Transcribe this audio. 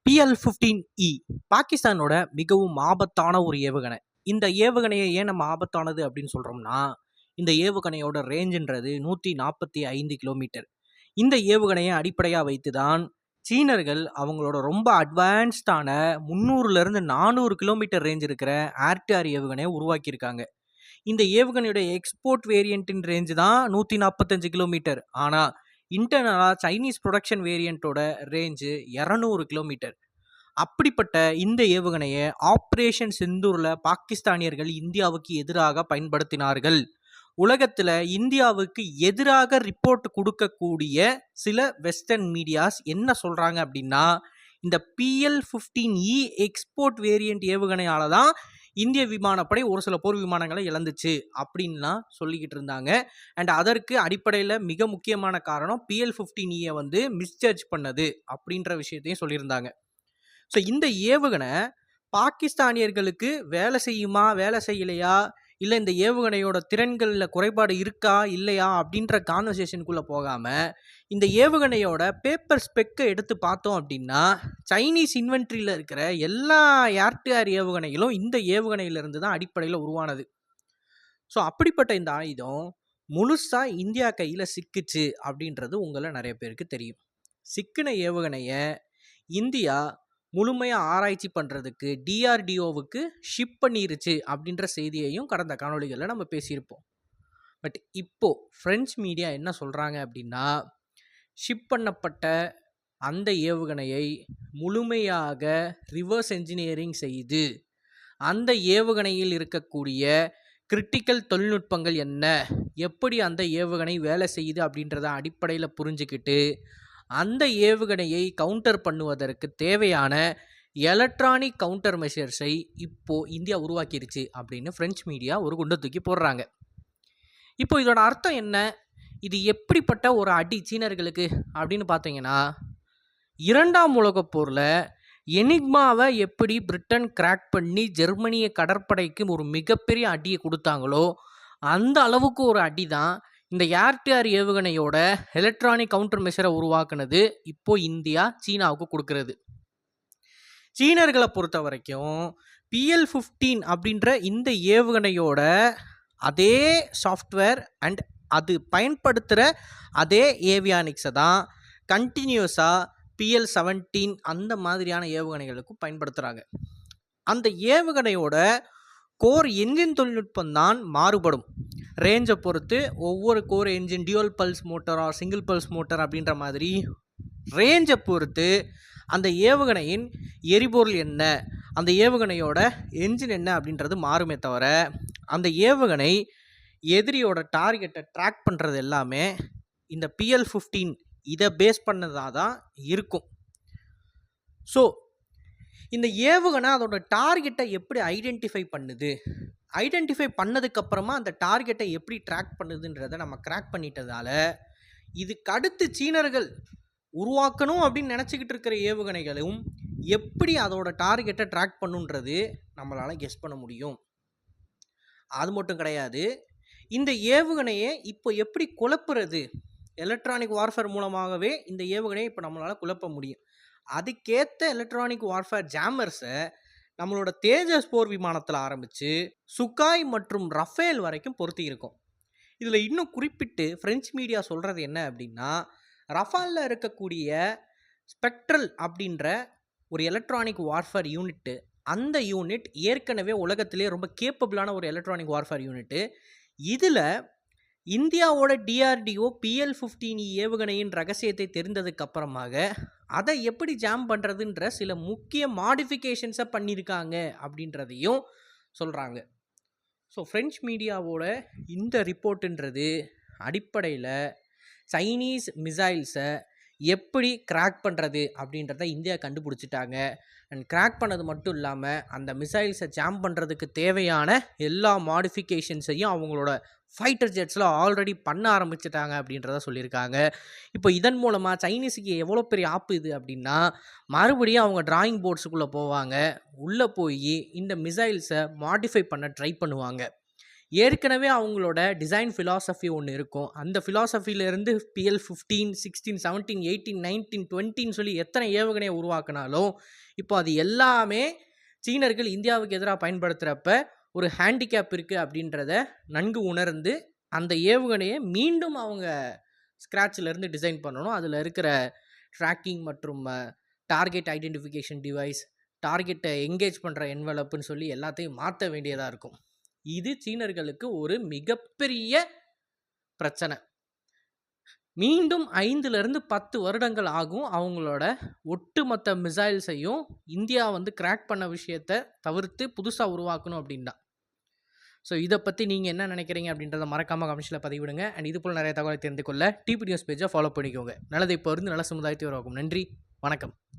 PL-15E பாகிஸ்தானோட மிகவும் ஆபத்தான ஒரு ஏவுகணை. இந்த ஏவுகணையை ஏன் நம்ம ஆபத்தானது அப்படின்னு சொல்றோம்னா, இந்த ஏவுகணையோட ரேஞ்சுன்றது 145 கிலோமீட்டர். இந்த ஏவுகணையை அடிப்படையா வைத்து தான் சீனர்கள் அவங்களோட ரொம்ப அட்வான்ஸ்டான 300லேருந்து 400 கிலோமீட்டர் ரேஞ்ச் இருக்கிற ஏர் டு ஏர் ஏவுகணையை உருவாக்கியிருக்காங்க. இந்த ஏவுகணையோட எக்ஸ்போர்ட் வேரியண்ட்டின் ரேஞ்சு தான் 145 கிலோமீட்டர். ஆனால் இன்டர்னலாக சைனீஸ் ப்ரொடக்ஷன் வேரியண்ட்டோட ரேஞ்சு 200 கிலோமீட்டர். அப்படிப்பட்ட இந்த ஏவுகணையை ஆப்ரேஷன் சிந்தூரில் பாகிஸ்தானியர்கள் இந்தியாவுக்கு எதிராக பயன்படுத்தினார்கள். உலகத்தில் இந்தியாவுக்கு எதிராக ரிப்போர்ட் கொடுக்கக்கூடிய சில வெஸ்டர்ன் மீடியாஸ் என்ன சொல்கிறாங்க அப்படின்னா, இந்த PL-15E எக்ஸ்போர்ட் வேரியண்ட் ஏவுகணையால் தான் இந்திய விமானப்படை ஒரு சில போர் விமானங்களை இழந்துச்சு அப்படின்லாம் சொல்லிக்கிட்டு இருந்தாங்க. அண்ட் அதற்கு அடிப்படையில் மிக முக்கியமான காரணம் PL-15E வந்து மிஸ்சார்ஜ் பண்ணது அப்படின்ற விஷயத்தையும் சொல்லியிருந்தாங்க. ஸோ இந்த ஏவுகணை பாகிஸ்தானியர்களுக்கு வேலை செய்யுமா வேலை செய்யலையா, இல்லை இந்த ஏவுகணையோட திறன்களில் குறைபாடு இருக்கா இல்லையா அப்படின்ற கான்வர்சேஷனுக்குள்ளே போகாமல், இந்த ஏவுகணையோட பேப்பர் ஸ்பெக்கை எடுத்து பார்த்தோம் அப்படின்னா, சைனீஸ் இன்வென்ட்ரியில் இருக்கிற எல்லா ஏர் டு ஏர் ஏவுகணைகளும் இந்த ஏவுகணையிலிருந்து தான் அடிப்படையில் உருவானது. ஸோ அப்படிப்பட்ட இந்த ஆயுதம் முழுசாக இந்தியா கையில் சிக்குச்சு அப்படின்றது உங்களை நிறைய பேருக்கு தெரியும். சிக்கின ஏவுகணையை இந்தியா முழுமையாக ஆராய்ச்சி பண்ணுறதுக்கு DRDOவுக்கு ஷிப் பண்ணிருச்சு அப்படின்ற செய்தியையும் கடந்த காணொளிகளில் நம்ம பேசியிருப்போம். பட் இப்போது ஃப்ரெஞ்ச் மீடியா என்ன சொல்கிறாங்க அப்படின்னா, ஷிப் பண்ணப்பட்ட அந்த ஏவுகணையை முழுமையாக ரிவர்ஸ் என்ஜினியரிங் செய்து அந்த ஏவுகணையில் இருக்கக்கூடிய கிரிட்டிக்கல் தொழில்நுட்பங்கள் என்ன, எப்படி அந்த ஏவுகணை வேலை செய்யுது அப்படின்றத அடிப்படையில் புரிஞ்சுக்கிட்டு அந்த ஏவுகணையை கவுண்டர் பண்ணுவதற்கு தேவையான எலக்ட்ரானிக் கவுண்டர் மெஷர்ஸை இப்போது இந்தியா உருவாக்கிருச்சு அப்படின்னு ஃப்ரெஞ்ச் மீடியா ஒரு குண்டை தூக்கி போடுறாங்க. இப்போ இதோட அர்த்தம் என்ன, இது எப்படிப்பட்ட ஒரு அடி சீனர்களுக்கு அப்படின்னு பார்த்தீங்கன்னா, 2ஆம் உலகப் போரில் எனிக்மாவை எப்படி பிரிட்டன் கிராக் பண்ணி ஜெர்மனிய கடற்படைக்கு ஒரு மிகப்பெரிய அடியை கொடுத்தாங்களோ அந்த அளவுக்கு ஒரு அடி தான் இந்த ஏர் டு ஏர் ஏவுகணையோட எலக்ட்ரானிக் கவுண்டர் மெஷரை உருவாக்குனது இப்போ இந்தியா சீனாவுக்கு கொடுக்கறது. சீனர்களை பொறுத்த வரைக்கும் PL-15 அப்படின்ற இந்த ஏவுகணையோட அதே சாஃப்ட்வேர் அண்ட் அது பயன்படுத்துகிற அதே ஏவியானிக்ஸை தான் கண்டினியூஸாக PL-17 அந்த மாதிரியான ஏவுகணைகளுக்கும் பயன்படுத்துகிறாங்க. அந்த ஏவுகணையோட கோர் என்ஜின் தொழில்நுட்பம் தான் மாறுபடும். ரேஞ்சை பொறுத்து ஒவ்வொரு கோர் என்ஜின் டியூவல் பல்ஸ் மோட்டரா சிங்கிள் பல்ஸ் மோட்டர் அப்படின்ற மாதிரி ரேஞ்சை பொறுத்து அந்த ஏவுகணையின் எரிபொருள் என்ன, அந்த ஏவுகணையோட என்ஜின் என்ன அப்படின்றது மாறுமே தவிர, அந்த ஏவுகணை எதிரியோட டார்கெட்டை ட்ராக் பண்ணுறது எல்லாமே இந்த PL-15 இதை பேஸ் பண்ணதாக தான் இருக்கும். ஸோ இந்த ஏவுகணை அதோட டார்கெட்டை எப்படி ஐடென்டிஃபை பண்ணுது, ஐடென்டிஃபை பண்ணதுக்கப்புறமா அந்த டார்கெட்டை எப்படி ட்ராக் பண்ணுதுன்றதை நம்ம கிராக் பண்ணிட்டதால, இதுக்கு அடுத்து சீனர்கள் உருவாக்கணும் அப்படின்னு நினச்சிக்கிட்டு இருக்கிற ஏவுகணைகளும் எப்படி அதோட டார்கெட்டை ட்ராக் பண்ணுன்றது நம்மளால் கெஸ் பண்ண முடியும். அது மட்டும் கிடையாது, இந்த ஏவுகணையை இப்போ எப்படி குழப்புறது, எலக்ட்ரானிக் வார்ஃபேர் மூலமாகவே இந்த ஏவுகணையை இப்போ நம்மளால் குழப்ப முடியும். அதுக்கேற்ற எலக்ட்ரானிக் வார்ஃபேர் ஜாமர்ஸை நம்மளோட தேஜஸ் போர் விமானத்தில் ஆரம்பித்து சுகாய் மற்றும் ரஃபேல் வரைக்கும் பொருத்தி இருக்கும். இதில் இன்னும் குறிப்பிட்டு ஃப்ரெஞ்ச் மீடியா சொல்கிறது என்ன அப்படின்னா, ரஃபாலில் இருக்கக்கூடிய ஸ்பெக்ட்ரல் அப்படின்ற ஒரு எலக்ட்ரானிக் வார்ஃபேர் யூனிட்டு, அந்த யூனிட் ஏற்கனவே உலகத்திலே ரொம்ப கேப்பபிளான ஒரு எலக்ட்ரானிக் வார்ஃபேர் யூனிட்டு. இதில் இந்தியாவோட DRDO PL-15 ஏவுகணையின் ரகசியத்தை தெரிந்ததுக்கு அப்புறமாக அதை எப்படி ஜாம் பண்ணுறதுன்ற சில முக்கிய மாடிஃபிகேஷன்ஸை பண்ணியிருக்காங்க அப்படின்றதையும் சொல்கிறாங்க. ஸோ ஃப்ரெஞ்ச் மீடியாவோட இந்த ரிப்போர்ட்டுன்றது அடிப்படையில் சைனீஸ் மிசைல்ஸை எப்படி கிராக் பண்ணுறது அப்படின்றத இந்தியா கண்டுபிடிச்சிட்டாங்க. அண்ட் கிராக் பண்ணது மட்டும் இல்லாமல் அந்த மிசைல்ஸை ஜாம் பண்ணுறதுக்கு தேவையான எல்லா மாடிஃபிகேஷன்ஸையும் அவங்களோட ஃபைட்டர் ஜெட்ஸில் ஆல்ரெடி பண்ண ஆரம்பிச்சிட்டாங்க அப்படின்றத சொல்லியிருக்காங்க. இப்போ இதன் மூலமாக சைனீஸுக்கு எவ்வளோ பெரிய ஆப்பு இது அப்படின்னா, மறுபடியும் அவங்க டிராயிங் போர்ட்ஸுக்குள்ளே போவாங்க, உள்ளே போய் இந்த மிசைல்ஸை மாடிஃபை பண்ண ட்ரை பண்ணுவாங்க. ஏற்கனவே அவங்களோட டிசைன் ஃபிலாசபி ஒண்ணு இருக்கும். அந்த ஃபிலாசபிலேருந்து PL-15, 16, 17, 18, 19, 20ன்னு சொல்லி எத்தனை ஏவுகணைய உருவாக்குனாலும், இப்போ அது எல்லாமே சீனர்கள் இந்தியாவுக்கு எதிரா பயன்படுத்துறப்ப, ஒரு ஹேண்டிகேப் இருக்கு அப்படின்றத நன்கு உணர்ந்து, அந்த ஏவுகணைய மீண்டும் அவங்க ஸ்க்ராட்ச்லேருந்து டிசைன் பண்ணணும். அதில இருக்கிற ட்ராக்கிங் மற்றும் டார்கெட் ஐடென்டிஃபிகேஷன் டிவைஸ், டார்கெட்டை எங்கேஜ் பண்ற என்வலப்ன்னு சொல்லி எல்லாத்தையும் மாத்த வேண்டியதா இருக்கும். இது சீனர்களுக்கு ஒரு மிகப்பெரிய பிரச்சனை. மீண்டும் 5லிருந்து 10 வருடங்கள் ஆகும் அவங்களோட ஒட்டுமொத்த மிசைல்ஸையும் இந்தியா வந்து கிராக் பண்ண விஷயத்த தவிர்த்து புதுசா உருவாக்கணும் அப்படின்னா. ஸோ இதை பற்றி நீங்கள் என்ன நினைக்கிறீங்க அப்படின்றத மறக்காமல் கமெண்ட்ஸில் பதிவிடுங்க. அண்ட் இது போல் நிறைய தகவலை தெரிந்து கொள்ள டிபி நியூஸ் பேஜை ஃபாலோ பண்ணிக்கோங்க. நல்லதை இப்போ இருந்து நல்ல சமுதாயத்தை உருவாக்கும். நன்றி, வணக்கம்.